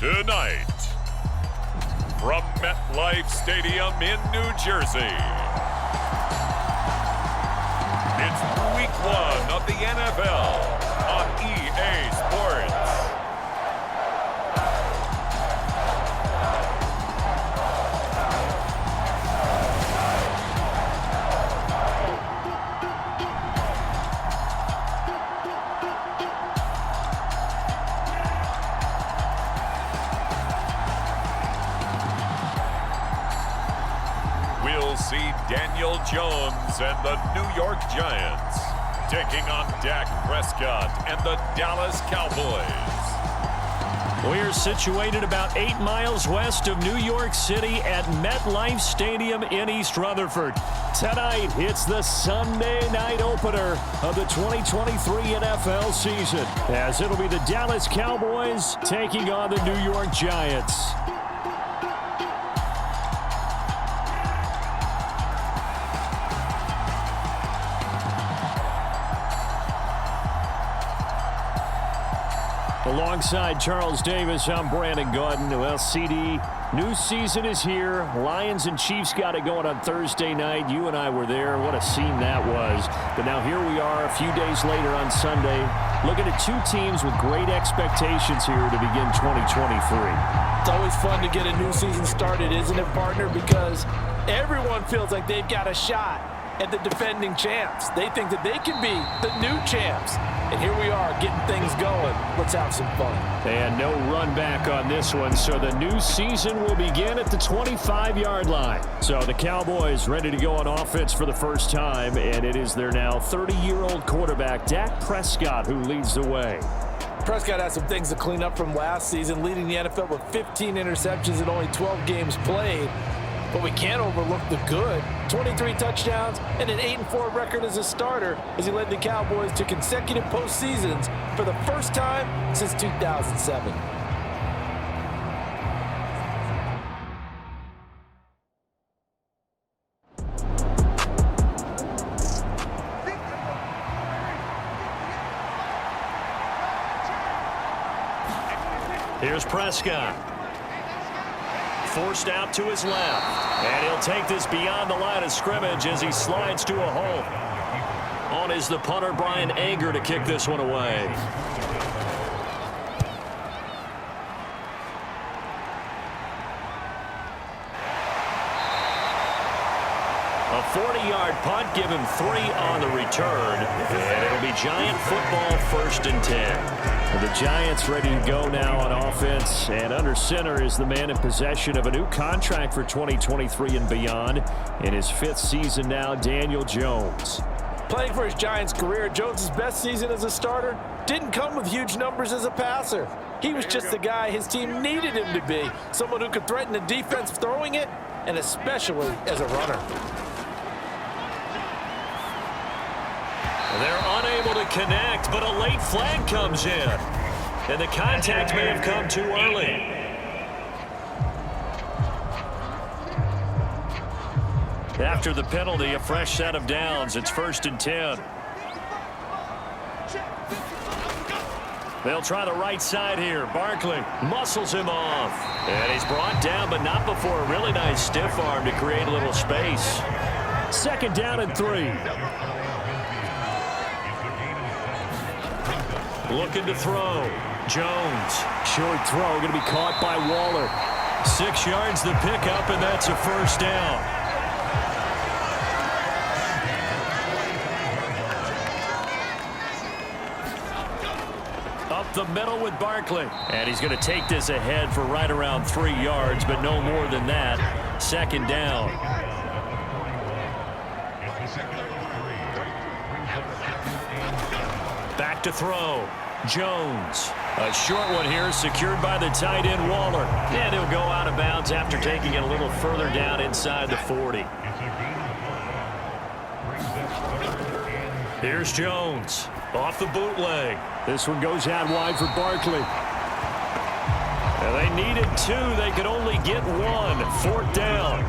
Tonight, from MetLife Stadium in New Jersey, it's Week 1 of the NFL on EA Sports. We'll see Daniel Jones and the New York Giants taking on Dak Prescott and the Dallas Cowboys. We're situated about 8 miles west of New York City at MetLife Stadium in East Rutherford. Tonight, it's the Sunday night opener of the 2023 NFL season, as it'll be the Dallas Cowboys taking on the New York Giants. Alongside Charles Davis, I'm Brandon Gaudin. Well, CD, new season is here. Lions and Chiefs got it going on Thursday night. You and I were there. What a scene that was. But now here we are a few days later on Sunday, looking at two teams with great expectations here to begin 2023. It's always fun to get a new season started, isn't it, partner? Because everyone feels like they've got a shot at the defending champs. They think that they can be the new champs. And here we are getting things going. Let's have some fun. And no run back on this one, so the new season will begin at the 25-yard line. So the Cowboys ready to go on offense for the first time, and it is their now 30-year-old quarterback, Dak Prescott, who leads the way. Prescott has some things to clean up from last season, leading the NFL with 15 interceptions and only 12 games played. But we can't overlook the good. 23 touchdowns and an 8-4 record as a starter as he led the Cowboys to consecutive postseasons for the first time since 2007. Here's Prescott. Forced out to his left. And he'll take this beyond the line of scrimmage as he slides to a hole. On is the punter, Brian Anger, to kick this one away. A 40-yard punt, give him 3 on the return. And it'll be Giant football, 1st and 10. The Giants ready to go now on offense, and under center is the man in possession of a new contract for 2023 and beyond. In his 5th season now, Daniel Jones. Playing for his Giants career, Jones' best season as a starter didn't come with huge numbers as a passer. He was just the guy his team needed him to be, someone who could threaten the defense throwing it, and especially as a runner. They're unable to connect, but a late flag comes in. And the contact may have come too early. After the penalty, a fresh set of downs. It's 1st and 10. They'll try the right side here. Barkley muscles him off. And he's brought down, but not before a really nice stiff arm to create a little space. 2nd down and 3. Looking to throw. Jones. Short throw, going to be caught by Waller. 6 yards the pickup, and that's a 1st down. Up the middle with Barkley. And he's going to take this ahead for right around 3 yards, but no more than that. 2nd down. Back to throw. Jones. A short one here, secured by the tight end Waller. And he'll go out of bounds after taking it a little further down inside the 40. Here's Jones. Off the bootleg. This one goes out wide for Barkley. And they needed 2. They could only get 1. 4th down.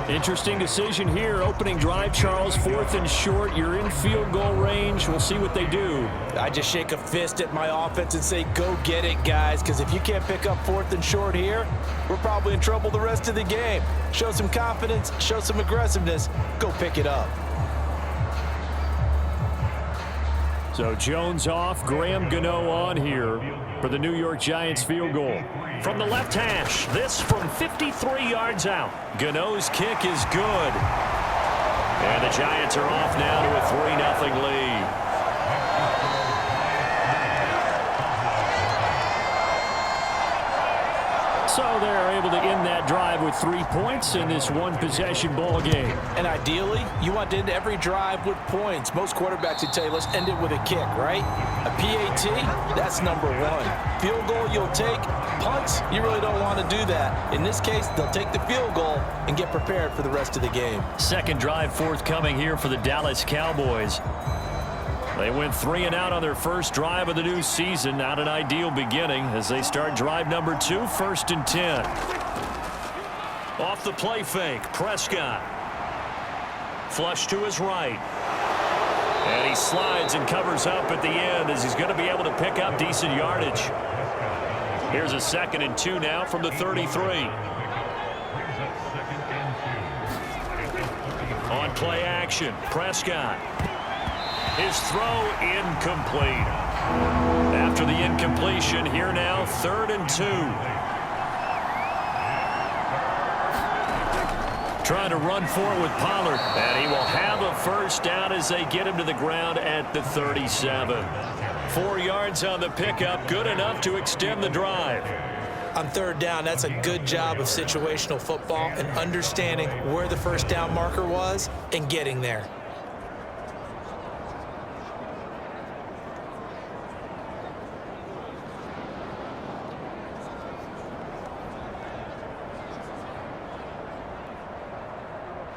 Interesting decision here. Opening drive, Charles. 4th and short. You're in field goal range. We'll see what they do. I just shake a fist at my offense and say, go get it, guys, because if you can't pick up 4th and short here, we're probably in trouble the rest of the game. Show some confidence, show some aggressiveness, go pick it up. So Jones off, Graham Gano on here for the New York Giants field goal. From the left hash, this from 53 yards out. Gano's kick is good. And the Giants are off now to a 3-0 lead. So they're able to end that drive with 3 points in this one-possession ball game. And ideally, you want to end every drive with points. Most quarterbacks would tell you, let's end it with a kick, right? A PAT, that's number one. Field goal you'll take. Punts, you really don't want to do that. In this case, they'll take the field goal and get prepared for the rest of the game. Second drive forthcoming here for the Dallas Cowboys. They went 3 and out on their first drive of the new season. Not an ideal beginning as they start drive number 2, 1st and 10. Off the play fake, Prescott. Flush to his right. And he slides and covers up at the end as he's going to be able to pick up decent yardage. Here's a 2nd and 2 now from the 33. On play action, Prescott. His throw incomplete. After the incompletion, here now, 3rd and 2. Trying to run forward with Pollard. And he will have a first down as they get him to the ground at the 37. 4 yards on the pickup, good enough to extend the drive. On 3rd down, that's a good job of situational football and understanding where the first down marker was and getting there.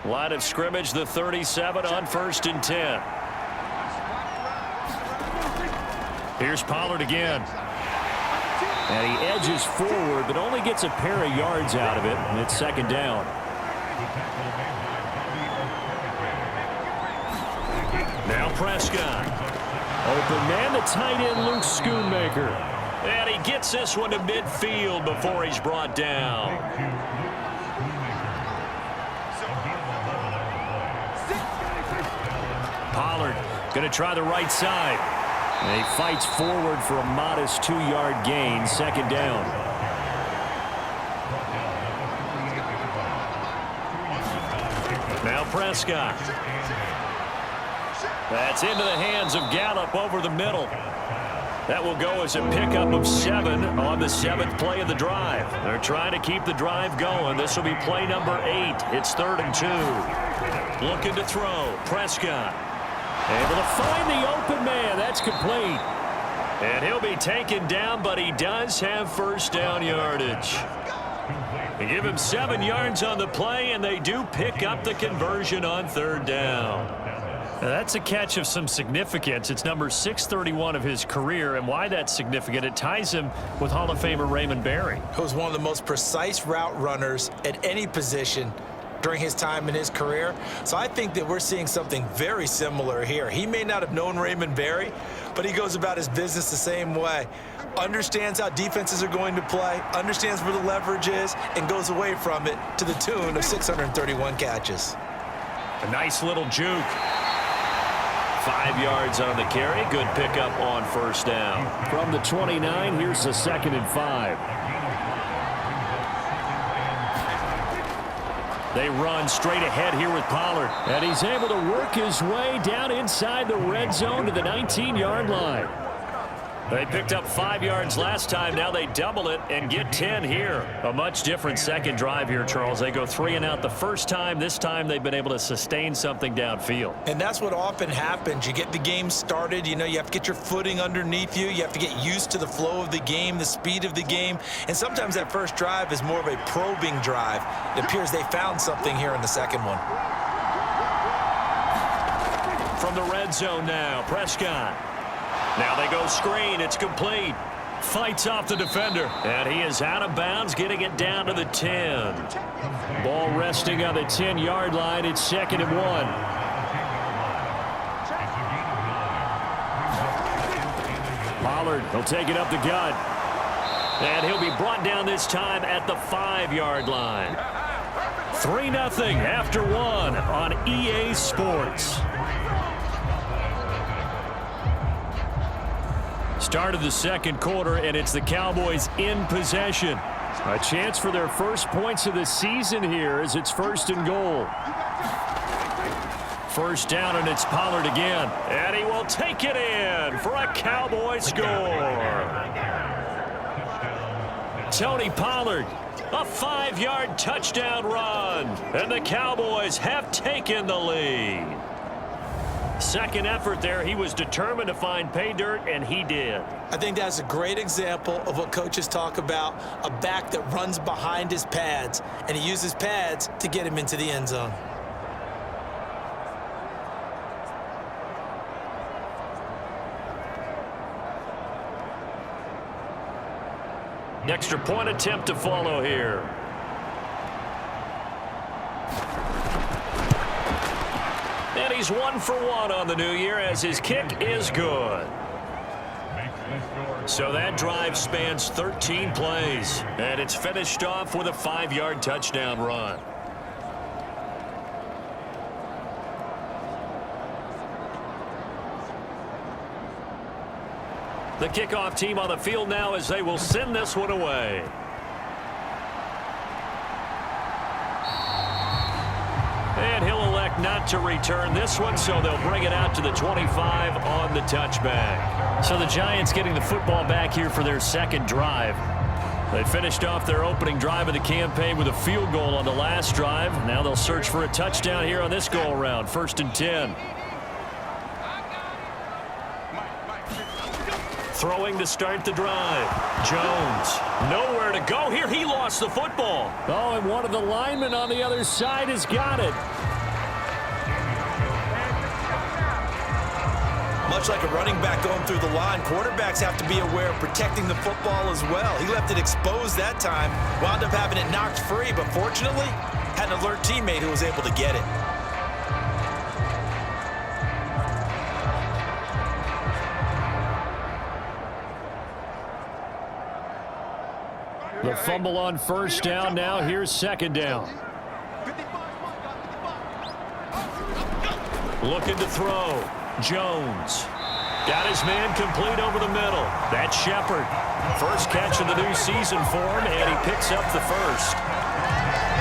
Line of scrimmage, the 37 on 1st and 10. Here's Pollard again. And he edges forward, but only gets a pair of yards out of it, and it's 2nd down. Now Prescott. Open man, the tight end, Luke Schoonmaker. And he gets this one to midfield before he's brought down. Pollard going to try the right side. And he fights forward for a modest 2-yard gain, 2nd down. Now Prescott. That's into the hands of Gallup over the middle. That will go as a pickup of 7 on the 7th play of the drive. They're trying to keep the drive going. This will be play number 8. It's 3rd and 2. Looking to throw. Prescott. Able to find the open man. That's complete. And he'll be taken down, but he does have first down yardage. They give him 7 yards on the play, and they do pick up the conversion on 3rd down. Now that's a catch of some significance. It's number 631 of his career, and why that's significant, it ties him with Hall of Famer Raymond Berry. He was one of the most precise route runners at any position during his time in his career. So I think that we're seeing something very similar here. He may not have known Raymond Berry, but he goes about his business the same way. Understands how defenses are going to play, understands where the leverage is, and goes away from it to the tune of 631 catches. A nice little juke. 5 yards on the carry. Good pickup on first down. From the 29, here's the 2nd and 5. They run straight ahead here with Pollard. And he's able to work his way down inside the red zone to the 19-yard line. They picked up 5 yards last time. Now they double it and get 10 here. A much different second drive here, Charles. They go 3 and out the first time. This time they've been able to sustain something downfield. And that's what often happens. You get the game started. You know, you have to get your footing underneath you. You have to get used to the flow of the game, the speed of the game. And sometimes that first drive is more of a probing drive. It appears they found something here in the second one. From the red zone now, Prescott. Now they go screen. It's complete. Fights off the defender. And he is out of bounds, getting it down to the 10. Ball resting on the 10-yard line. It's 2nd and 1. Pollard, he'll take it up the gut. And he'll be brought down this time at the 5-yard line. 3-0 after 1 on EA Sports. Start of the second quarter, and it's the Cowboys in possession. A chance for their first points of the season here as it's 1st and goal. First down, and it's Pollard again. And he will take it in for a Cowboy score. Tony Pollard, a 5-yard touchdown run. And the Cowboys have taken the lead. Second effort there, he was determined to find pay dirt, and he did. I think that's a great example of what coaches talk about, a back that runs behind his pads, and he uses pads to get him into the end zone. Extra point attempt to follow here. And he's 1 for 1 on the new year as his kick is good. So that drive spans 13 plays, and it's finished off with a 5-yard touchdown run. The kickoff team on the field now as they will send this one away. And he'll elect not to return this one, so they'll bring it out to the 25 on the touchback. So the Giants getting the football back here for their second drive. They finished off their opening drive of the campaign with a field goal on the last drive. Now they'll search for a touchdown here on this go-around. 1st and 10. Throwing to start the drive. Jones, nowhere to go here. He lost the football. Oh, and one of the linemen on the other side has got it. Much like a running back going through the line, quarterbacks have to be aware of protecting the football as well. He left it exposed that time, wound up having it knocked free, but fortunately, had an alert teammate who was able to get it. The fumble on first down. Now here's second down. Looking to throw. Jones. Got his man complete over the middle. That's Shepard. First catch of the new season for him, and he picks up the first.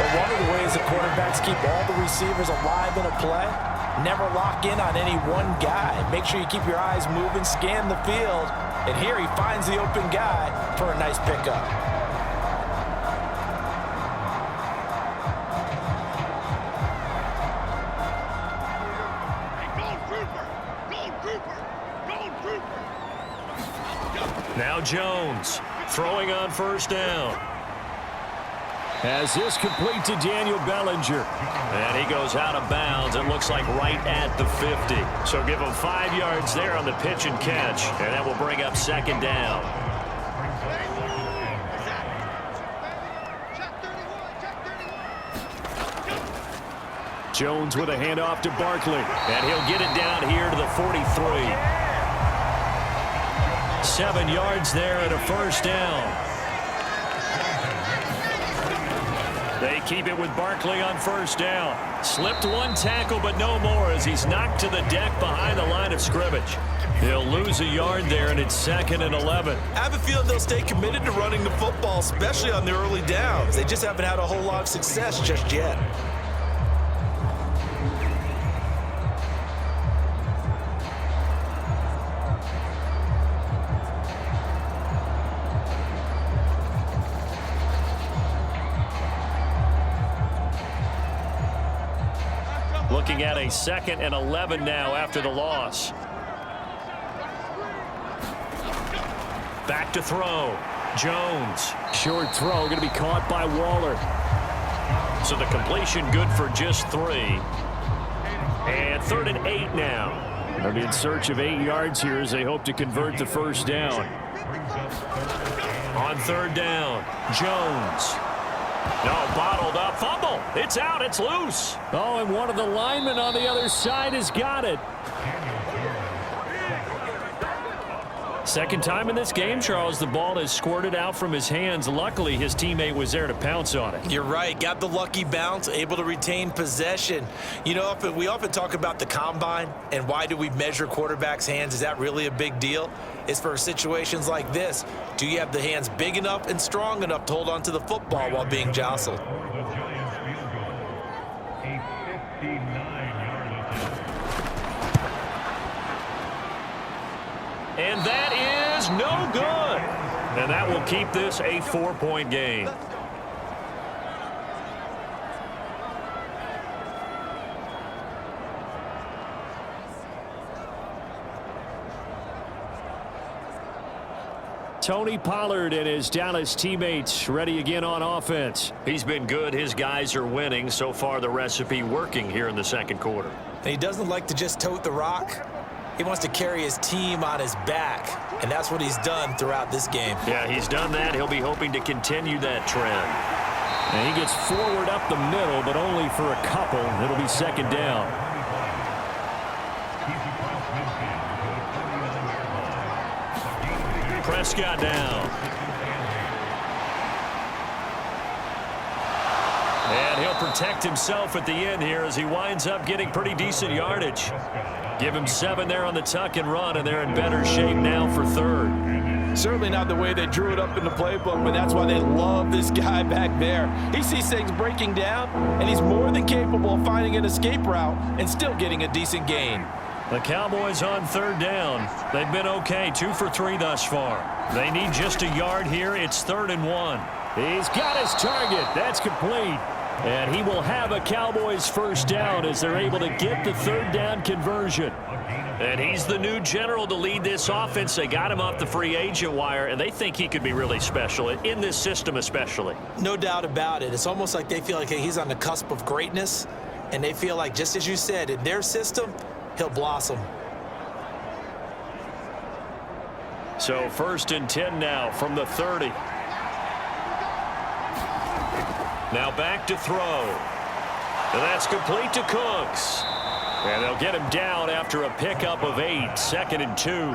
But one of the ways the quarterbacks keep all the receivers alive in a play, never lock in on any one guy. Make sure you keep your eyes moving, scan the field, and here he finds the open guy for a nice pickup. Now Jones throwing on first down. Has this complete to Daniel Bellinger. And he goes out of bounds. It looks like right at the 50. So give him 5 yards there on the pitch and catch. And that will bring up second down. Jones with a handoff to Barkley. And he'll get it down here to the 43. 7 yards there and a first down. They keep it with Barkley on first down. Slipped one tackle, but no more as he's knocked to the deck behind the line of scrimmage. He'll lose a yard there, and it's 2nd and 11. I have a feeling they'll stay committed to running the football, especially on the early downs. They just haven't had a whole lot of success just yet. Looking at a 2nd and 11 now after the loss. Back to throw. Jones. Short throw going to be caught by Waller. So the completion good for just 3. And 3rd and 8 now. They'll be in search of 8 yards here as they hope to convert the first down. On third down, Jones. No, bottled up, fumble. It's out, it's loose. Oh, and one of the linemen on the other side has got it. Second time in this game, Charles, the ball has squirted out from his hands. Luckily, his teammate was there to pounce on it. You're right. Got the lucky bounce, able to retain possession. You know, we often talk about the combine and why do we measure quarterbacks' hands. Is that really a big deal? It's for situations like this. Do you have the hands big enough and strong enough to hold on to the football while being jostled? And that is no good. And that will keep this a 4-point game. Tony Pollard and his Dallas teammates ready again on offense. He's been good. His guys are winning. So far, the recipe working here in the second quarter. And he doesn't like to just tote the rock. He wants to carry his team on his back, and that's what he's done throughout this game. Yeah, he's done that. He'll be hoping to continue that trend. And he gets forward up the middle, but only for a couple. It'll be second down. Prescott down. And he'll protect himself at the end here as he winds up getting pretty decent yardage. Give him 7 there on the tuck and run, and they're in better shape now for third. Certainly not the way they drew it up in the playbook, but that's why they love this guy back there. He sees things breaking down, and he's more than capable of finding an escape route and still getting a decent gain. The Cowboys on third down. They've been okay, 2 for 3 thus far. They need just a yard here. It's 3rd and 1. He's got his target. That's complete. And he will have a Cowboys first down as they're able to get the third down conversion. And he's the new general to lead this offense. They got him off the free agent wire, and they think he could be really special, in this system especially. No doubt about it. It's almost like they feel like he's on the cusp of greatness, and they feel like, just as you said, in their system, he'll blossom. So 1st and 10 now from the 30. Now back to throw. And that's complete to Cooks. And they'll get him down after a pickup of 8. 2nd and 2.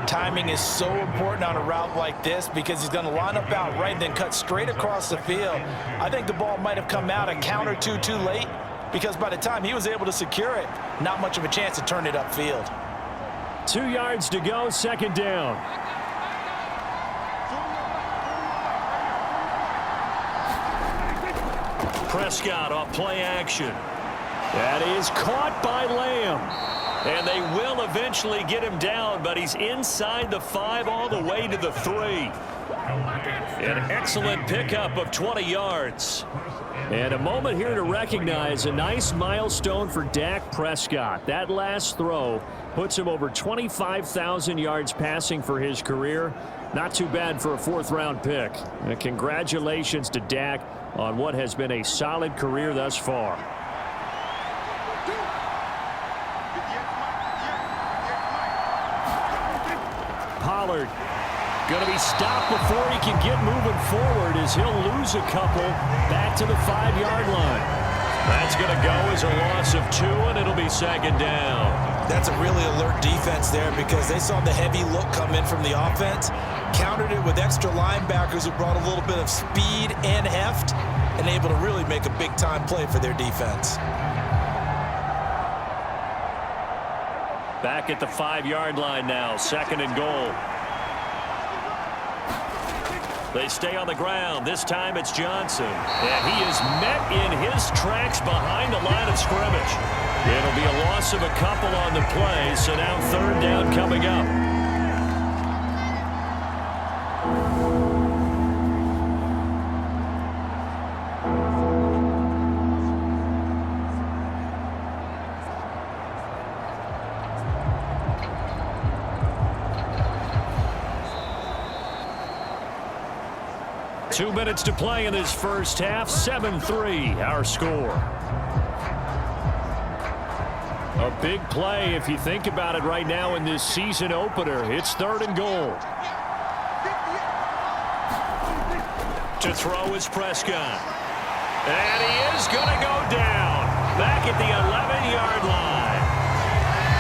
Timing is so important on a route like this because he's going to line up out right and then cut straight across the field. I think the ball might have come out a count or two too late because by the time he was able to secure it, not much of a chance to turn it upfield. 2 yards to go, 2nd down. Prescott off play action. That is caught by Lamb. And they will eventually get him down, but he's inside the 5 all the way to the 3. An excellent pickup of 20 yards. And a moment here to recognize a nice milestone for Dak Prescott. That last throw puts him over 25,000 yards passing for his career. Not too bad for a 4th-round pick. And congratulations to Dak on what has been a solid career thus far. Pollard going to be stopped before he can get moving forward as he'll lose a couple back to the 5-yard line. That's going to go as a loss of 2, and it'll be 2nd down. That's a really alert defense there because they saw the heavy look come in from the offense, countered it with extra linebackers who brought a little bit of speed and heft, and able to really make a big-time play for their defense. Back at the 5-yard line now, 2nd and goal. They stay on the ground. This time it's Johnson. And he is met in his tracks behind the line of scrimmage. It'll be a loss of a couple on the play, so now 3rd down coming up. Two minutes to play in this first half. 7-3 our score. A big play if you think about it right now in this season opener. It's 3rd and goal. To throw is Prescott. And he is going to go down. Back at the 11-yard line.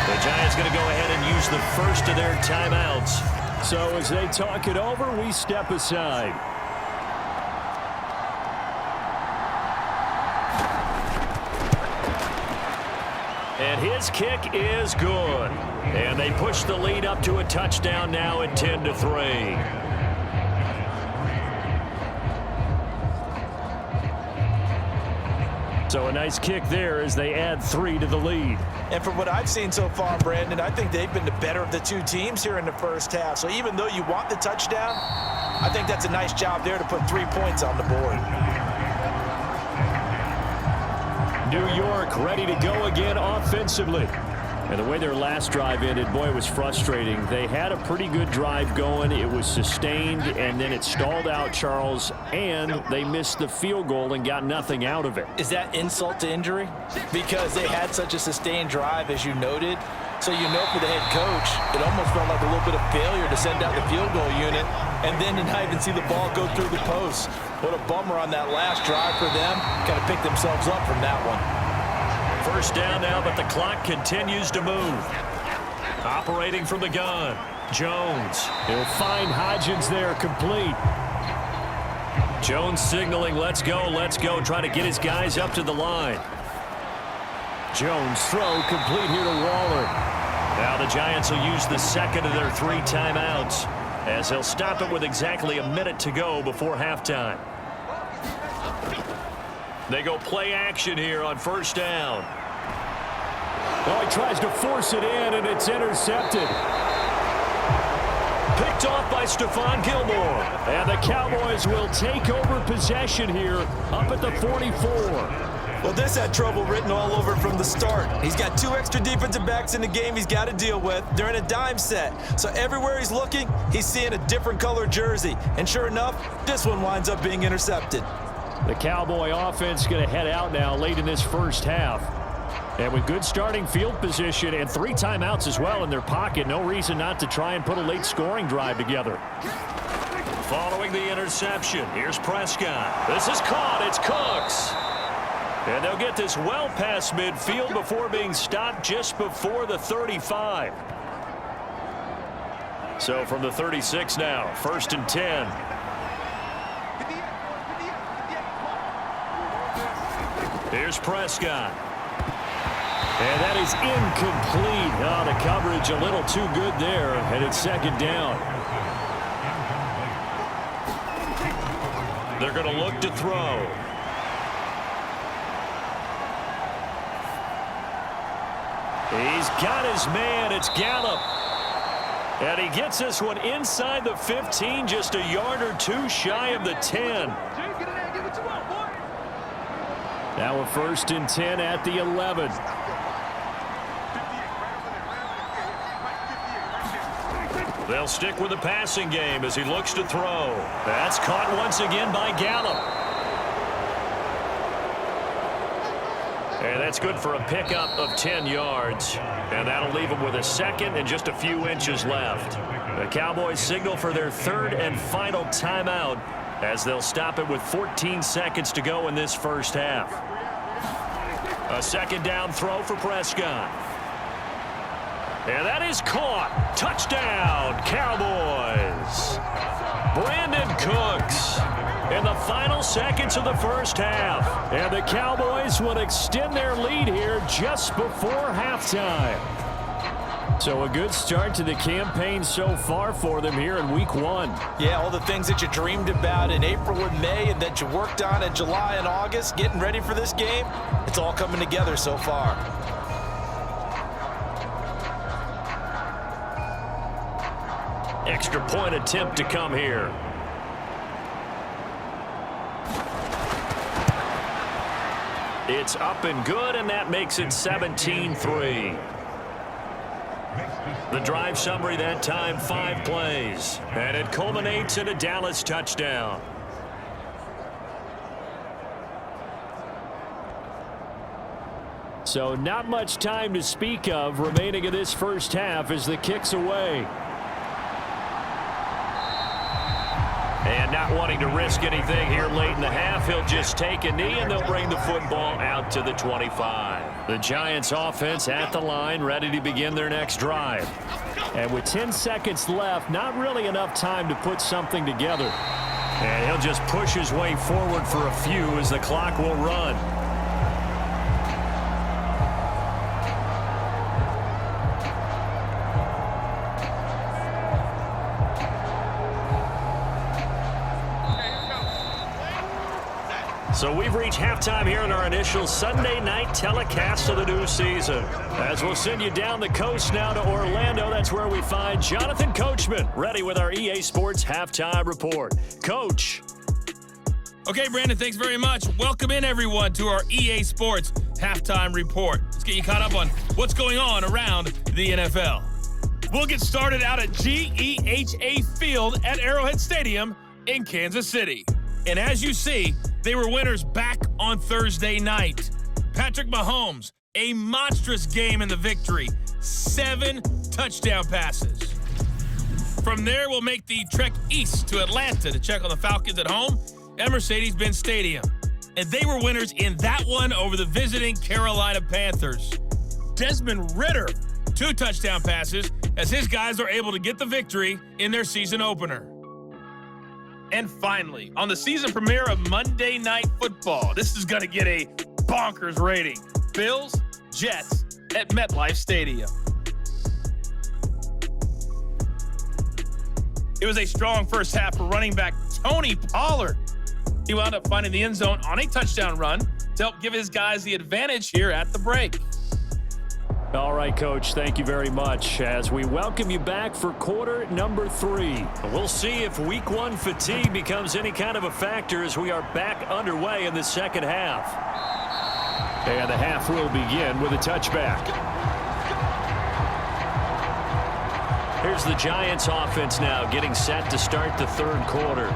The Giants going to go ahead and use the first of their timeouts. So as they talk it over, we step aside. And his kick is good. And they push the lead up to a touchdown now at 10-3. So a nice kick there as they add 3 to the lead. And from what I've seen so far, Brandon, I think they've been the better of the two teams here in the first half. So even though you want the touchdown, I think that's a nice job there to put 3 points on the board. New York ready to go again offensively. And the way their last drive ended, boy, it was frustrating. They had a pretty good drive going. It was sustained, and then it stalled out, Charles, and they missed the field goal and got nothing out of it. Is that insult to injury? Because they had such a sustained drive, as you noted. So you know for the head coach, it almost felt like a little bit of failure to send out the field goal unit and then to not even see the ball go through the post. What a bummer on that last drive for them. Kind of picked themselves up from that one. First down now, but the clock continues to move. Operating from the gun, Jones. He'll find Hodgins there, complete. Jones signaling, let's go, trying to get his guys up to the line. Jones throw complete here to Waller. Now the Giants will use the second of their 3 timeouts as they'll stop it with exactly a minute to go before halftime. They go play action here on first down. Oh, he tries to force it in, and it's intercepted. Picked off by Stephon Gilmore. And the Cowboys will take over possession here up at the 44. Well, this had trouble written all over it from the start. He's got 2 extra defensive backs in the game he's got to deal with. They're in a dime set. So everywhere he's looking, he's seeing a different color jersey. And sure enough, this one winds up being intercepted. The Cowboy offense going to head out now late in this first half. And with good starting field position and 3 timeouts as well in their pocket, no reason not to try and put a late scoring drive together. Following the interception, here's Prescott. This is caught. It's Cooks. And they'll get this well past midfield before being stopped just before the 35. So from the 36 now, 1st and 10. Here's Prescott. And that is incomplete. Oh, the coverage a little too good there, and it's 2nd down. They're going to look to throw. He's got his man. It's Gallup. And he gets this one inside the 15, just a yard or 2 shy of the 10. Now a 1st and 10 at the 11. They'll stick with the passing game as he looks to throw. That's caught once again by Gallup. And that's good for a pickup of 10 yards. And that'll leave him with a 2nd and just a few inches left. The Cowboys signal for their 3rd and final timeout as they'll stop it with 14 seconds to go in this first half. A 2nd down throw for Prescott. And that is caught. Touchdown, Cowboys. Brandon Cooks in the final seconds of the first half. And the Cowboys will extend their lead here just before halftime. So a good start to the campaign so far for them here in week 1. Yeah, all the things that you dreamed about in April and May and that you worked on in July and August, getting ready for this game, it's all coming together so far. Extra point attempt to come here. It's up and good, and that makes it 17-3. The drive summary that time, 5 plays. And it culminates in a Dallas touchdown. So not much time to speak of remaining in this first half as the kick's away. And not wanting to risk anything here late in the half, he'll just take a knee and they'll bring the football out to the 25. The Giants offense at the line, ready to begin their next drive. And with 10 seconds left, not really enough time to put something together. And he'll just push his way forward for a few as the clock will run. So we've reached halftime here in our initial Sunday night telecast of the new season. As we'll send you down the coast now to Orlando, that's where we find Jonathan Coachman, ready with our EA Sports Halftime Report. Coach. Okay, Brandon, thanks very much. Welcome in, everyone, to our EA Sports Halftime Report. Let's get you caught up on what's going on around the NFL. We'll get started out at GEHA Field at Arrowhead Stadium in Kansas City. And as you see, they were winners back on Thursday night. Patrick Mahomes, a monstrous game in the victory. 7 touchdown passes. From there, we'll make the trek east to Atlanta to check on the Falcons at home at Mercedes-Benz Stadium. And they were winners in that one over the visiting Carolina Panthers. Desmond Ridder, 2 touchdown passes as his guys are able to get the victory in their season opener. And finally, on the season premiere of Monday Night Football, this is going to get a bonkers rating. Bills, Jets at MetLife Stadium. It was a strong first half for running back Tony Pollard. He wound up finding the end zone on a touchdown run to help give his guys the advantage here at the break. All right, Coach, thank you very much as we welcome you back for quarter number 3. We'll see if week 1 fatigue becomes any kind of a factor as we are back underway in the second half. And the half will begin with a touchback. Here's the Giants offense now getting set to start the third quarter.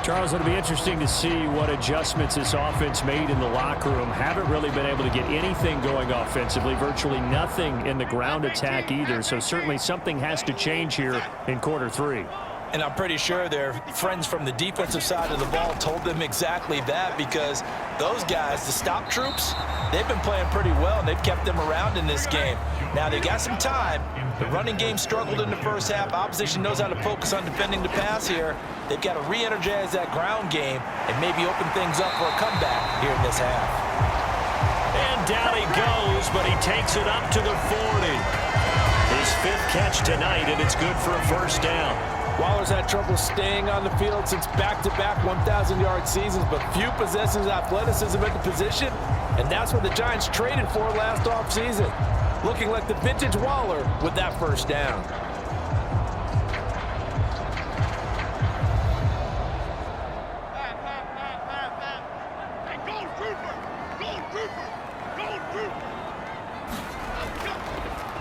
Charles, it'll be interesting to see what adjustments this offense made in the locker room. Haven't really been able to get anything going offensively, virtually nothing in the ground attack either. So certainly something has to change here in quarter 3. And I'm pretty sure their friends from the defensive side of the ball told them exactly that, because those guys, the stop troops, they've been playing pretty well, and they've kept them around in this game. Now, they got some time. The running game struggled in the first half. Opposition knows how to focus on defending the pass here. They've got to re-energize that ground game and maybe open things up for a comeback here in this half. And down he goes, but he takes it up to the 40. His 5th catch tonight, and it's good for a first down. Waller's had trouble staying on the field since back-to-back 1,000-yard seasons, but few possesses athleticism at the position, and that's what the Giants traded for last offseason. Looking like the vintage Waller with that first down.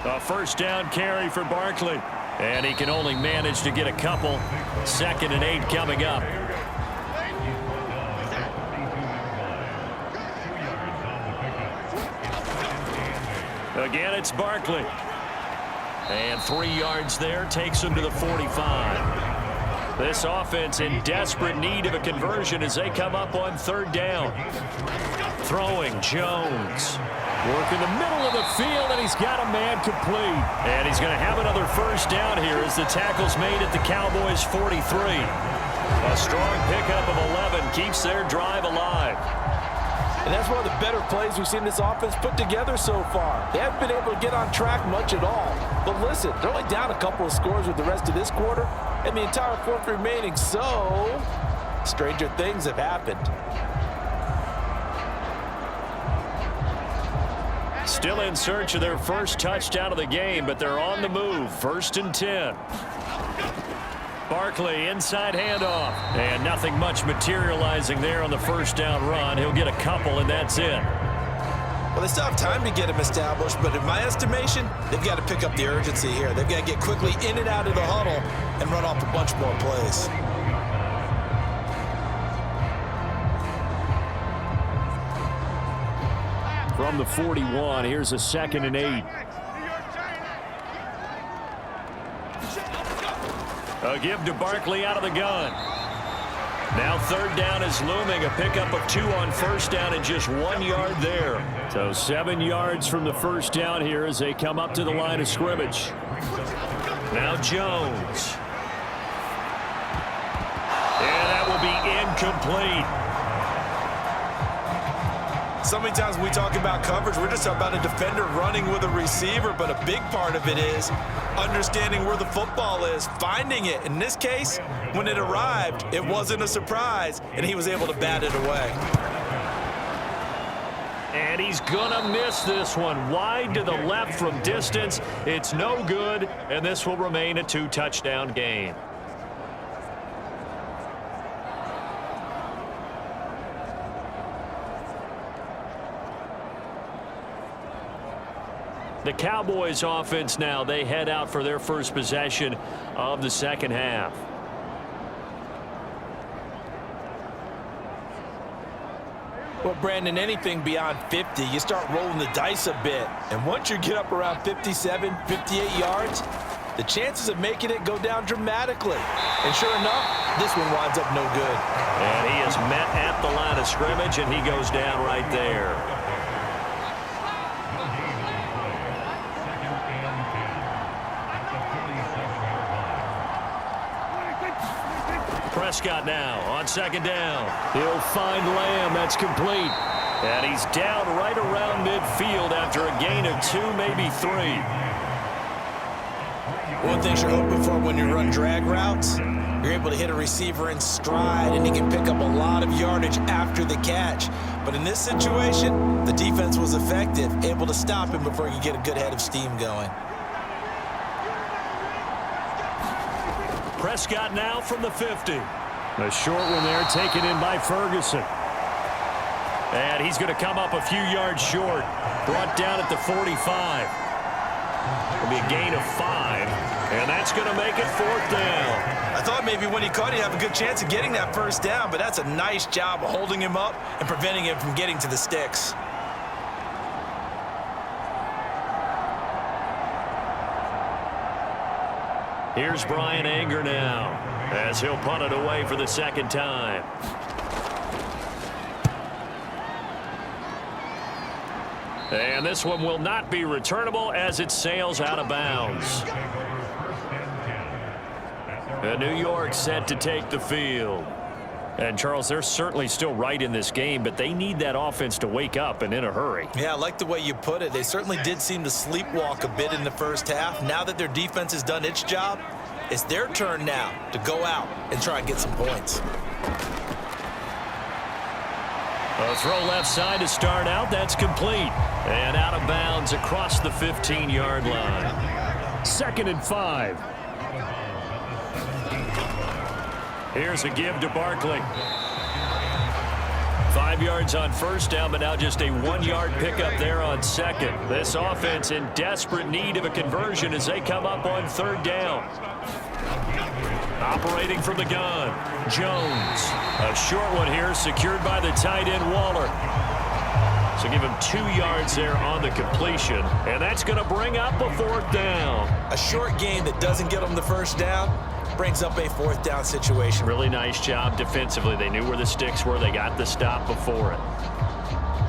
A first down carry for Barkley. And he can only manage to get a couple. 2nd and 8 coming up. Again, it's Barkley. And 3 yards there takes him to the 45. This offense in desperate need of a conversion as they come up on 3rd down. Throwing Jones. Working the middle of the field, and he's got a man complete. And he's going to have another first down here as the tackle's made at the Cowboys' 43. A strong pickup of 11 keeps their drive alive. And that's one of the better plays we've seen this offense put together so far. They haven't been able to get on track much at all. But listen, they're only down a couple of scores with the rest of this quarter and the entire 4th remaining, so stranger things have happened. Still in search of their first touchdown of the game, but they're on the move. 1st and 10. Barkley, inside handoff. And nothing much materializing there on the first down run. He'll get a couple, and that's it. Well, they still have time to get him established, but in my estimation, they've got to pick up the urgency here. They've got to get quickly in and out of the huddle and run off a bunch more plays. from the 41. Here's a 2nd and 8. A give to Barkley out of the gun. Now 3rd down is looming. A pickup of 2 on 1st down and just 1 yard there. So 7 yards from the 1st down here as they come up to the line of scrimmage. Now Jones. And that will be incomplete. So many times when we talk about coverage, we're just talking about a defender running with a receiver, but a big part of it is understanding where the football is, finding it. In this case, when it arrived, it wasn't a surprise, and he was able to bat it away. And he's going to miss this one. Wide to the left from distance. It's no good, and this will remain a 2-touchdown game. The Cowboys offense now, they head out for their first possession of the 2nd half. Well, Brandon, anything beyond 50, you start rolling the dice a bit. And once you get up around 57, 58 yards, the chances of making it go down dramatically. And sure enough, this one winds up no good. And he is met at the line of scrimmage, and he goes down right there. Prescott now on 2nd down. He'll find Lamb. That's complete. And he's down right around midfield after a gain of 2, maybe 3. One thing you're hoping for when you run drag routes, you're able to hit a receiver in stride, and he can pick up a lot of yardage after the catch. But in this situation, the defense was effective, able to stop him before he could get a good head of steam going. Prescott now from the 50. A short one there taken in by Ferguson. And he's going to come up a few yards short. Brought down at the 45. It'll be a gain of 5. And that's going to make it 4th down. I thought maybe when he caught, he'd have a good chance of getting that 1st down, but that's a nice job of holding him up and preventing him from getting to the sticks. Here's Brian Anger now as he'll punt it away for the 2nd time. And this one will not be returnable as it sails out of bounds. And New York set to take the field. And, Charles, they're certainly still right in this game, but they need that offense to wake up and in a hurry. Yeah, I like the way you put it. They certainly did seem to sleepwalk a bit in the 1st half. Now that their defense has done its job, it's their turn now to go out and try and get some points. A throw left side to start out. That's complete. And out of bounds across the 15-yard line. 2nd and 5. Here's a give to Barkley. 5 yards on 1st down, but now just a 1-yard pickup there on 2nd. This offense in desperate need of a conversion as they come up on 3rd down. Operating from the gun, Jones. A short one here secured by the tight end Waller. So give him 2 yards there on the completion, and that's going to bring up a 4th down. A short gain that doesn't get them the 1st down brings up a 4th down situation. Really nice job defensively. They knew where the sticks were. They got the stop before it.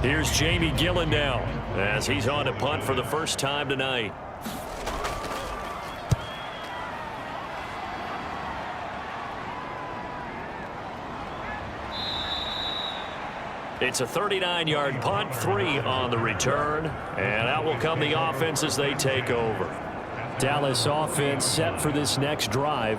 Here's Jamie Gillen now as he's on to punt for the first time tonight. It's a 39-yard punt, 3 on the return, and out will come the offense as they take over. Dallas offense set for this next drive.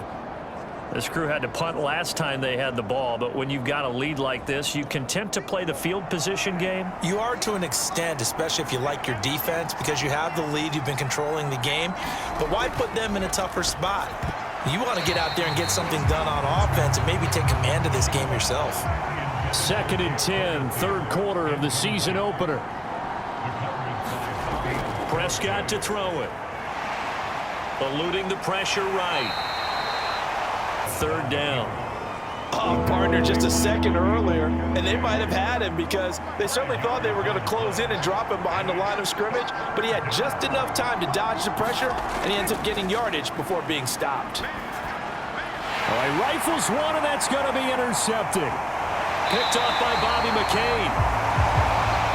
This crew had to punt last time they had the ball, but when you've got a lead like this, you content to play the field position game? You are to an extent, especially if you like your defense, because you have the lead, you've been controlling the game. But why put them in a tougher spot? You want to get out there and get something done on offense and maybe take command of this game yourself. 2nd and 10, 3rd quarter of the season opener. Prescott to throw it. Eluding the pressure right. 3rd down. Partner just a second earlier, and they might have had him because they certainly thought they were going to close in and drop him behind the line of scrimmage, but he had just enough time to dodge the pressure, and he ends up getting yardage before being stopped. All right, rifles one, and that's going to be intercepted. Picked off by Bobby McCain.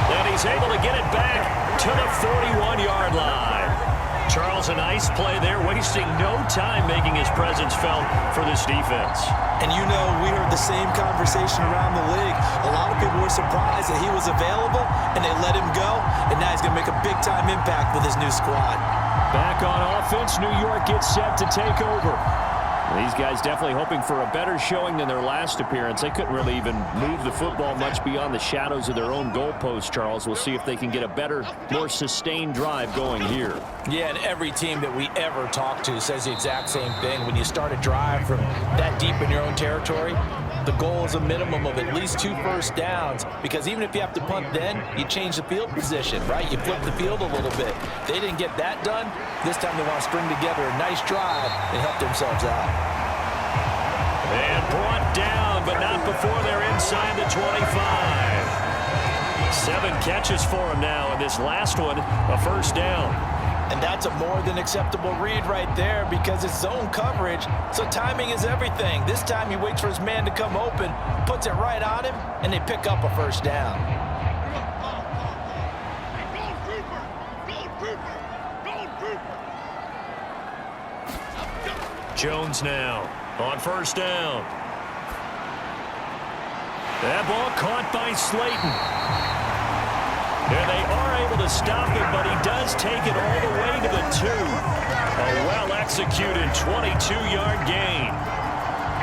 And he's able to get it back to the 41-yard line. Charles, a nice play there, wasting no time making his presence felt for this defense. And you know, we heard the same conversation around the league. A lot of people were surprised that he was available, and they let him go, and now he's going to make a big-time impact with his new squad. Back on offense, New York gets set to take over. These guys definitely hoping for a better showing than their last appearance. They couldn't really even move the football much beyond the shadows of their own goalpost, Charles. We'll see if they can get a better, more sustained drive going here. Yeah, and every team that we ever talk to says the exact same thing. When you start a drive from that deep in your own territory, the goal is a minimum of at least 2 first downs, because even if you have to punt then, you change the field position, right? You flip the field a little bit. They didn't get that done. This time they want to string together a nice drive and help themselves out. And brought down, but not before they're inside the 25. 7 catches for him now, and this last one, a first down. And that's a more than acceptable read right there because it's zone coverage, so timing is everything. This time he waits for his man to come open, puts it right on him, and they pick up a first down. Jones now on first down. That ball caught by Slayton. And they are able to stop him, but he does take it all the way to the 2. A well-executed 22-yard gain.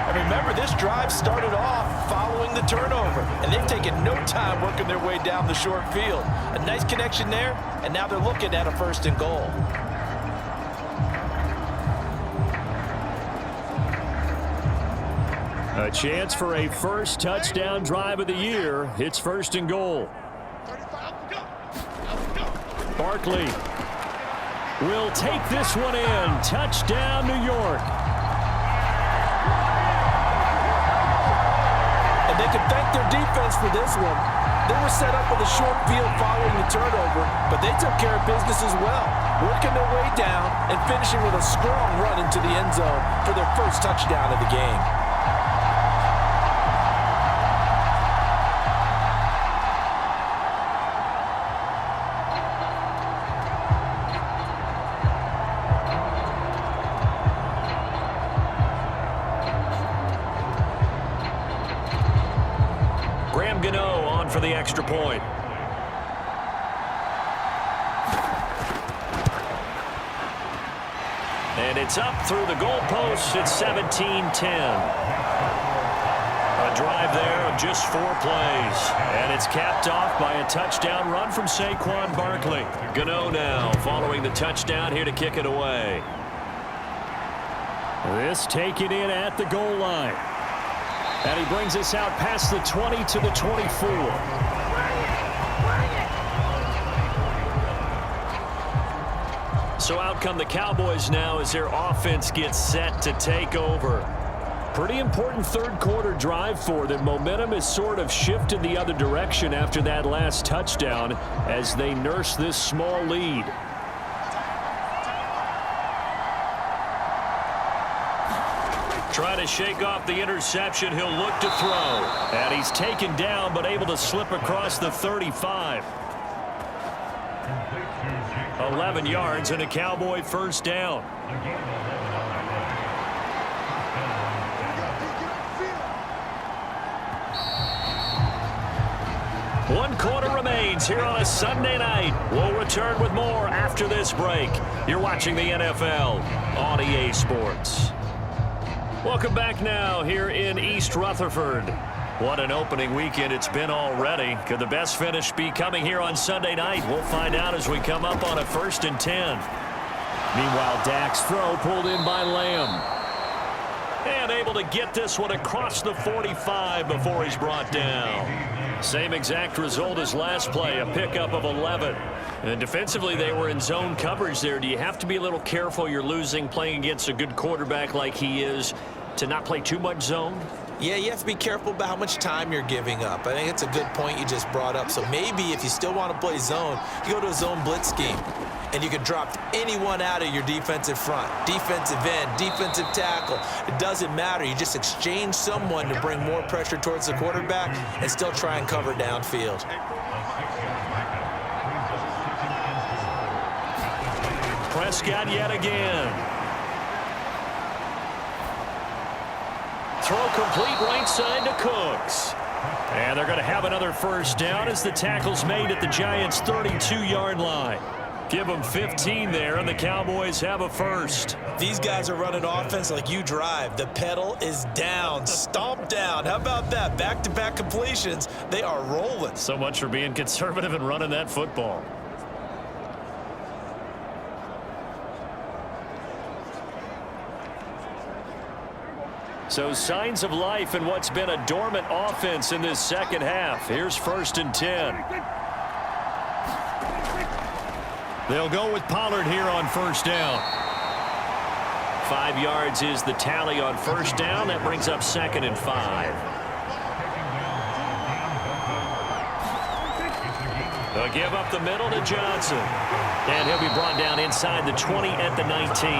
And remember, this drive started off following the turnover, and they've taken no time working their way down the short field. A nice connection there, and now they're looking at a 1st and goal. A chance for a first touchdown drive of the year. It's 1st and goal. Barkley will take this one in. Touchdown, New York. And they can thank their defense for this one. They were set up with a short field following the turnover, but they took care of business as well, working their way down and finishing with a strong run into the end zone for their first touchdown of the game. For the extra point. And it's up through the goalposts. It's 17-10. A drive there of just 4 plays. And it's capped off by a touchdown run from Saquon Barkley. Gano now following the touchdown here to kick it away. This taken in at the goal line. And he brings us out past the 20 to the 24. So out come the Cowboys now as their offense gets set to take over. Pretty important 3rd quarter drive for them. Momentum has sort of shifted the other direction after that last touchdown as they nurse this small lead. Trying to shake off the interception. He'll look to throw. And he's taken down, but able to slip across the 35. 11 yards and a Cowboy first down. One quarter remains here on a Sunday night. We'll return with more after this break. You're watching the NFL on EA Sports. Welcome back now here in East Rutherford. What an opening weekend it's been already. Could the best finish be coming here on Sunday night? We'll find out as we come up on a 1st and 10. Meanwhile, Dak's throw pulled in by Lamb. And able to get this one across the 45 before he's brought down. Same exact result as last play, a pickup of 11. And defensively, they were in zone coverage there. Do you have to be a little careful? You're losing playing against a good quarterback like he is to not play too much zone? Yeah, you have to be careful about how much time you're giving up. I think it's a good point you just brought up. So maybe if you still want to play zone, you go to a zone blitz scheme. And you can drop anyone out of your defensive front. Defensive end, defensive tackle. It doesn't matter. You just exchange someone to bring more pressure towards the quarterback and still try and cover downfield. Prescott yet again. Throw complete right side to Cooks. And they're going to have another first down as the tackle's made at the Giants' 32-yard line. Give them 15 there, and the Cowboys have a first. These guys are running offense like you drive. The pedal is down, stomp down. How about that? Back-to-back completions. They are rolling. So much for being conservative and running that football. So signs of life in what's been a dormant offense in this second half. Here's 1st and 10. They'll go with Pollard here on first down. 5 yards is the tally on first down. That brings up 2nd and 5. They'll give up the middle to Johnson. And he'll be brought down inside the 20 at the 19.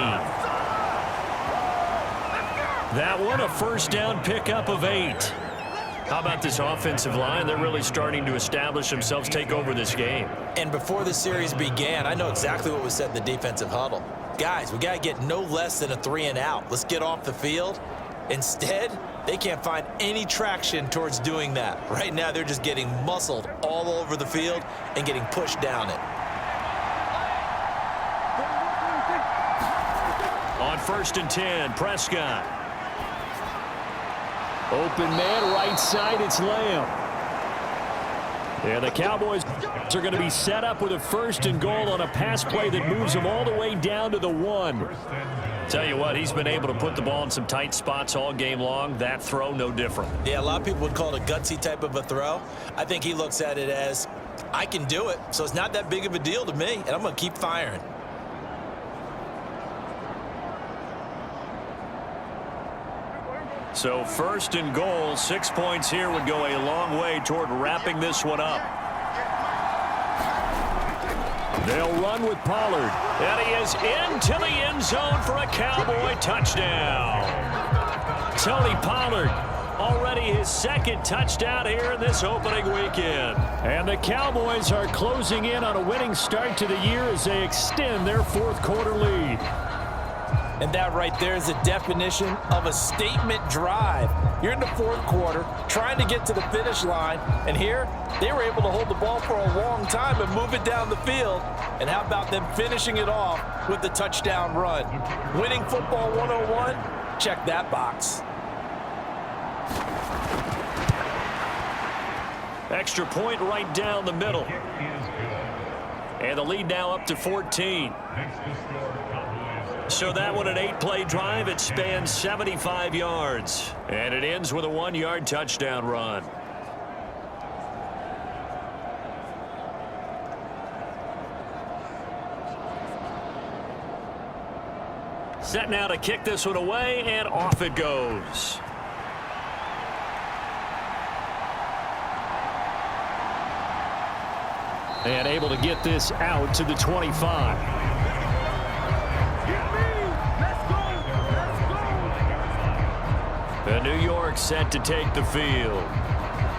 That one a first down pickup of 8. How about this offensive line? They're really starting to establish themselves, take over this game. And before the series began, I know exactly what was said in the defensive huddle. Guys, we got to get no less than a 3 and out. Let's get off the field. Instead, they can't find any traction towards doing that. Right now, they're just getting muscled all over the field and getting pushed down it. On 1st and 10, Prescott. Open man, right side, it's Lamb. And the Cowboys are going to be set up with a 1st and goal on a pass play that moves them all the way down to the 1. Tell you what, he's been able to put the ball in some tight spots all game long. That throw, no different. Yeah, a lot of people would call it a gutsy type of a throw. I think he looks at it as, I can do it, so it's not that big of a deal to me, and I'm going to keep firing. So 1st and goal, 6 points here would go a long way toward wrapping this one up. They'll run with Pollard. And he is into the end zone for a Cowboy touchdown. Tony Pollard, already his 2nd touchdown here in this opening weekend. And the Cowboys are closing in on a winning start to the year as they extend their 4th quarter lead. And that right there is the definition of a statement drive. You're in the 4th quarter, trying to get to the finish line, and here they were able to hold the ball for a long time and move it down the field. And how about them finishing it off with the touchdown run? Winning football 101, check that box. Extra point right down the middle. And the lead now up to 14. So that one an 8-play drive. It spans 75 yards. And it ends with a 1-yard touchdown run. Set now to kick this one away, and off it goes. And able to get this out to the 25. New York set to take the field.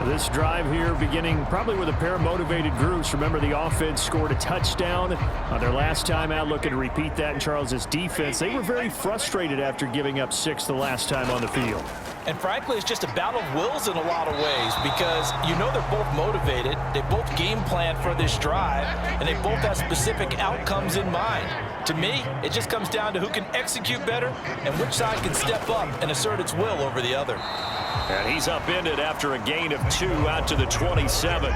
This drive here beginning probably with a pair of motivated groups. Remember, the offense scored a touchdown on their last time out, looking to repeat that in Charles's defense. They were very frustrated after giving up 6 the last time on the field. And frankly, it's just a battle of wills in a lot of ways because you know they're both motivated, they both game plan for this drive, and they both have specific outcomes in mind. To me, it just comes down to who can execute better and which side can step up and assert its will over the other. And he's upended after a gain of 2 out to the 27.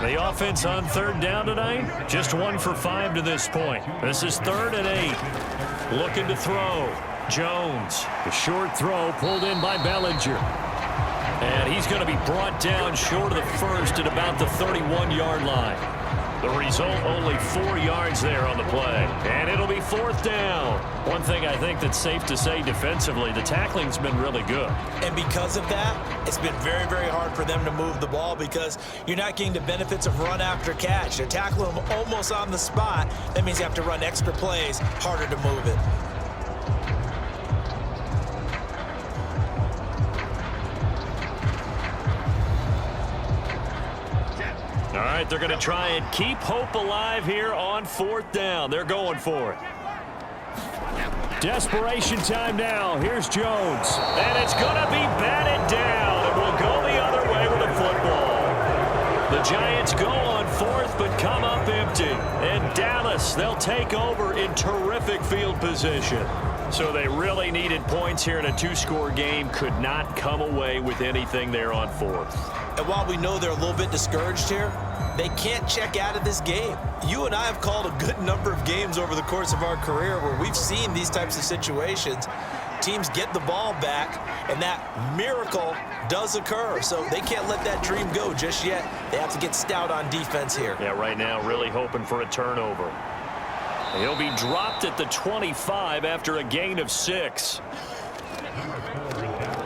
The offense on 3rd down tonight, just 1 for 5 to this point. This is 3rd and 8. Looking to throw. Jones, a short throw pulled in by Bellinger. And he's going to be brought down short of the 1st at about the 31-yard line. The result, only 4 yards there on the play. And it'll be 4th down. One thing I think that's safe to say defensively, the tackling's been really good. And because of that, it's been very, very hard for them to move the ball because you're not getting the benefits of run after catch. They're tackling them almost on the spot. That means you have to run extra plays, harder to move it. All right, they're going to try and keep hope alive here on 4th down. They're going for it. Desperation time now. Here's Jones. And it's going to be batted down. It will go the other way with the football. The Giants go on 4th but come up empty. And Dallas, they'll take over in terrific field position. So they really needed points here in a 2-score game. Could not come away with anything there on 4th. And while we know they're a little bit discouraged here, they can't check out of this game. You and I have called a good number of games over the course of our career where we've seen these types of situations. Teams get the ball back, and that miracle does occur. So they can't let that dream go just yet. They have to get stout on defense here. Yeah, right now really hoping for a turnover. He'll be dropped at the 25 after a gain of 6.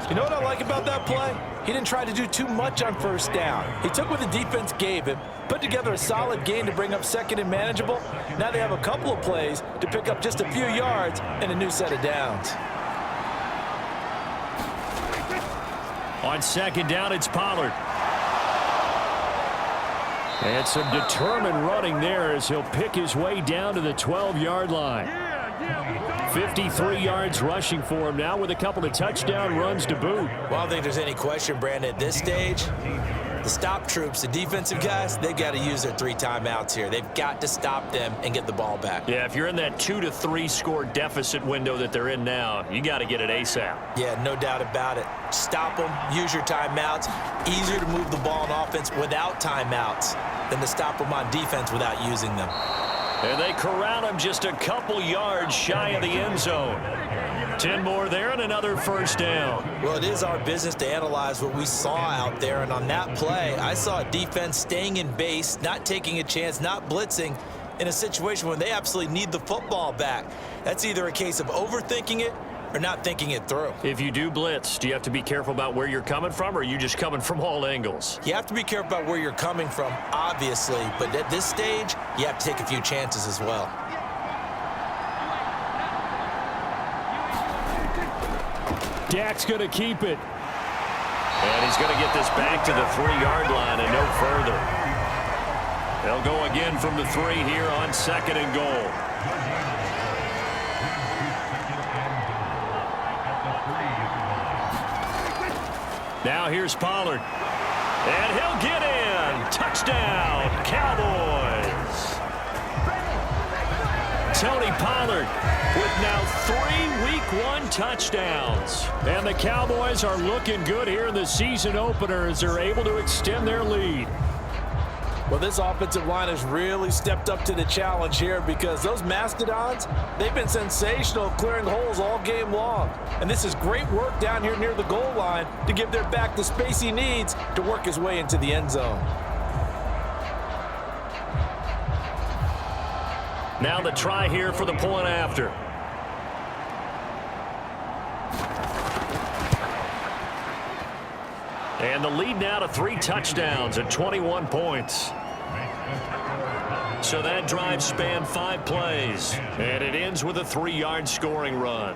You know what I like about that play? He didn't try to do too much on 1st down. He took what the defense gave him, put together a solid gain to bring up 2nd and manageable. Now they have a couple of plays to pick up just a few yards and a new set of downs. On 2nd down, it's Pollard. And some determined running there as he'll pick his way down to the 12-yard line. 53 yards rushing for him now with a couple of touchdown runs to boot. Well, I don't think there's any question, Brandon, at this stage, the stop troops, the defensive guys, they've got to use their 3 timeouts here. They've got to stop them and get the ball back. Yeah, if you're in that 2 to 3 score deficit window that they're in now, you got to get it ASAP. Yeah, no doubt about it. Stop them, use your timeouts. Easier to move the ball on offense without timeouts than to stop them on defense without using them. And they corral him just a couple yards shy of the end zone. 10 more there and another 1st down. Well, it is our business to analyze what we saw out there, and on that play, I saw a defense staying in base, not taking a chance, not blitzing in a situation when they absolutely need the football back. That's either a case of overthinking it or not thinking it through. If you do blitz, do you have to be careful about where you're coming from, or are you just coming from all angles? You have to be careful about where you're coming from, obviously, but at this stage, you have to take a few chances as well. Dak's going to keep it. And he's going to get this back to the 3-yard line and no further. They'll go again from the 3 here on 2nd and goal. Now here's Pollard. And he'll get in. Touchdown, Cowboys. Tony Pollard with now 3 Week 1 touchdowns. And the Cowboys are looking good here in the season opener as they're able to extend their lead. Well, this offensive line has really stepped up to the challenge here because those Mastodons, they've been sensational clearing holes all game long. And this is great work down here near the goal line to give their back the space he needs to work his way into the end zone. Now the try here for the point after. And the lead now to 3 touchdowns at 21 points. So that drive spanned 5 plays. And it ends with a 3-yard scoring run.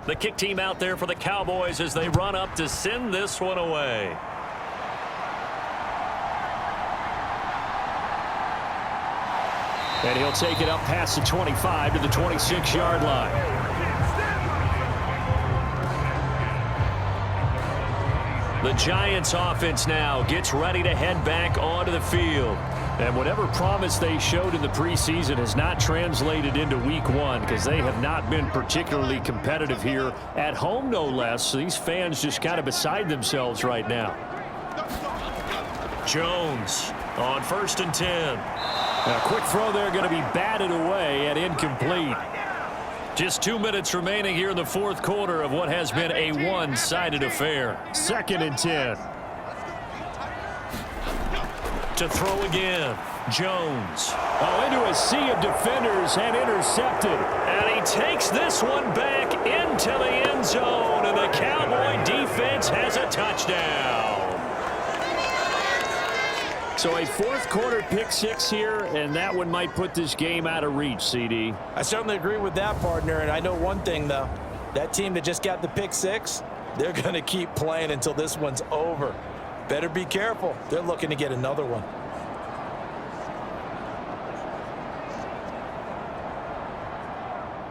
The kick team out there for the Cowboys as they run up to send this one away. And he'll take it up past the 25 to the 26-yard line. The Giants offense now gets ready to head back onto the field. And whatever promise they showed in the preseason has not translated into week 1 because they have not been particularly competitive here at home, no less. These fans just kind of beside themselves right now. Jones on 1st and 10. A quick throw there going to be batted away and incomplete. Just 2 minutes remaining here in the fourth quarter of what has been a one-sided affair. 2nd and 10. To throw again. Jones. Oh, into a sea of defenders and intercepted. And he takes this one back into the end zone. And the Cowboy defense has a touchdown. So a fourth quarter pick six here, and that one might put this game out of reach, CD. I certainly agree with that, partner. And I know one thing, though. That team that just got the pick six, they're going to keep playing until this one's over. Better be careful. They're looking to get another one.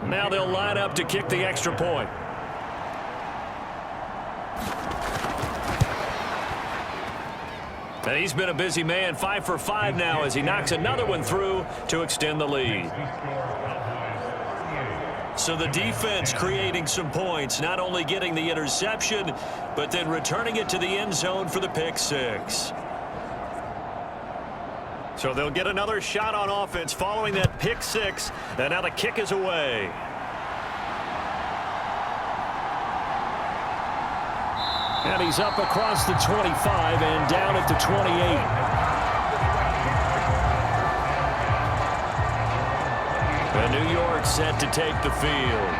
Now they'll line up to kick the extra point. And he's been a busy man, 5 for 5 now as he knocks another one through to extend the lead. So the defense creating some points, not only getting the interception, but then returning it to the end zone for the pick six. So they'll get another shot on offense following that pick six, and now the kick is away. And he's up across the 25 and down at the 28. And New York set to take the field.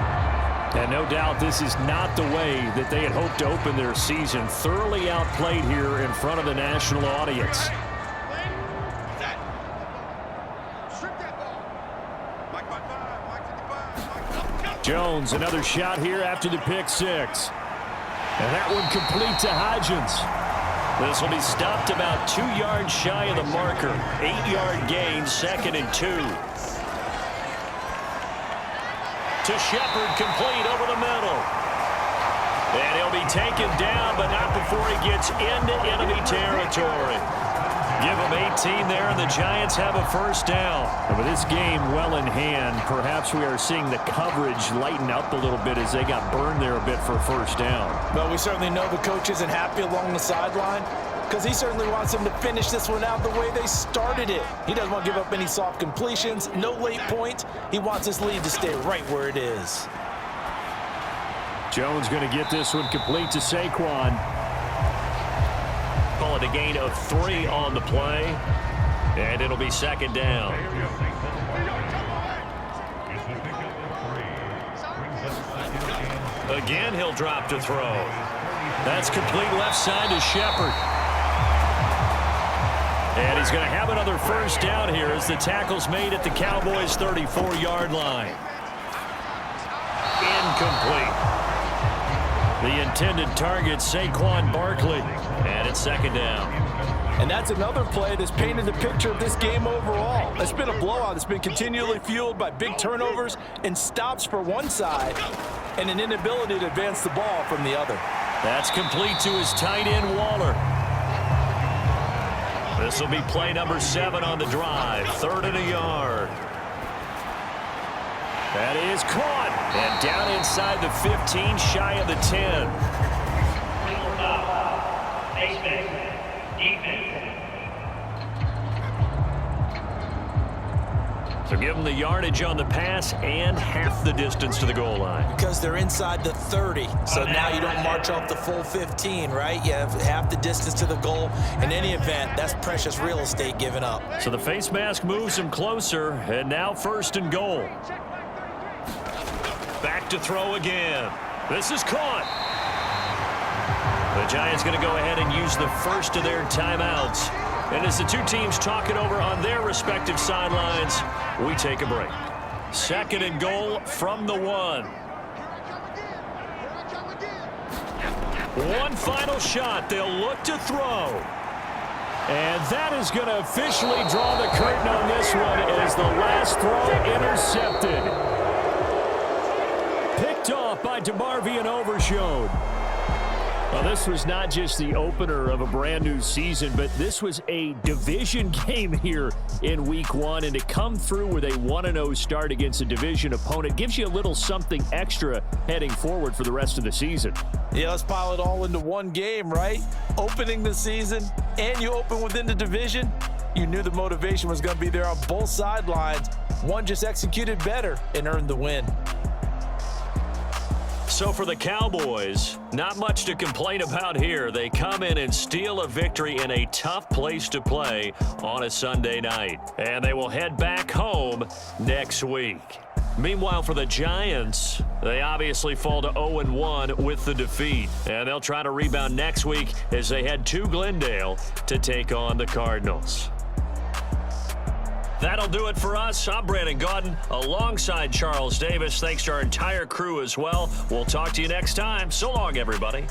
And no doubt this is not the way that they had hoped to open their season. Thoroughly outplayed here in front of the national audience. Jones, another shot here after the pick six. And that one complete to Hodgins. This will be stopped about 2 yards shy of the marker. 8-yard gain, 2nd and 2. To Shepard, complete over the middle. And he'll be taken down, but not before he gets into enemy territory. Give him 18 there, and the Giants have a first down. And with this game well in hand, perhaps we are seeing the coverage lighten up a little bit as they got burned there a bit for a first down. Well, we certainly know the coach isn't happy along the sideline because he certainly wants them to finish this one out the way they started it. He doesn't want to give up any soft completions, no late points. He wants his lead to stay right where it is. Jones going to get this one complete to Saquon. Call it a gain of 3 on the play, and it'll be 2nd down. Again, he'll drop to throw. That's complete left side to Shepard. And he's going to have another first down here as the tackle's made at the Cowboys' 34-yard line. Incomplete. The intended target, Saquon Barkley. And it's 2nd down. And that's another play that's painted the picture of this game overall. It's been a blowout. It's been continually fueled by big turnovers and stops for one side and an inability to advance the ball from the other. That's complete to his tight end, Waller. This will be play number 7 on the drive. 3rd and a yard. That is caught. And down inside the 15, shy of the 10. So give them the yardage on the pass and half the distance to the goal line. Because they're inside the 30, so now you don't march off the full 15, right? You have half the distance to the goal. In any event, that's precious real estate given up. So the face mask moves him closer, and now 1st and goal. Back to throw again. This is caught. The Giants going to go ahead and use the first of their timeouts. And as the two teams talk it over on their respective sidelines, we take a break. 2nd and goal from the 1. One final shot. They'll look to throw. And that is going to officially draw the curtain on this one as the last throw intercepted. Picked off by DeMarvion Overshown. Well, this was not just the opener of a brand new season, but this was a division game here in week 1. And to come through with a 1-0 start against a division opponent gives you a little something extra heading forward for the rest of the season. Yeah, let's pile it all into one game, right? Opening the season, and you open within the division. You knew the motivation was going to be there on both sidelines. One just executed better and earned the win. So for the Cowboys, not much to complain about here. They come in and steal a victory in a tough place to play on a Sunday night. And they will head back home next week. Meanwhile, for the Giants, they obviously fall to 0-1 with the defeat. And they'll try to rebound next week as they head to Glendale to take on the Cardinals. That'll do it for us. I'm Brandon Gaudin alongside Charles Davis. Thanks to our entire crew as well. We'll talk to you next time. So long, everybody.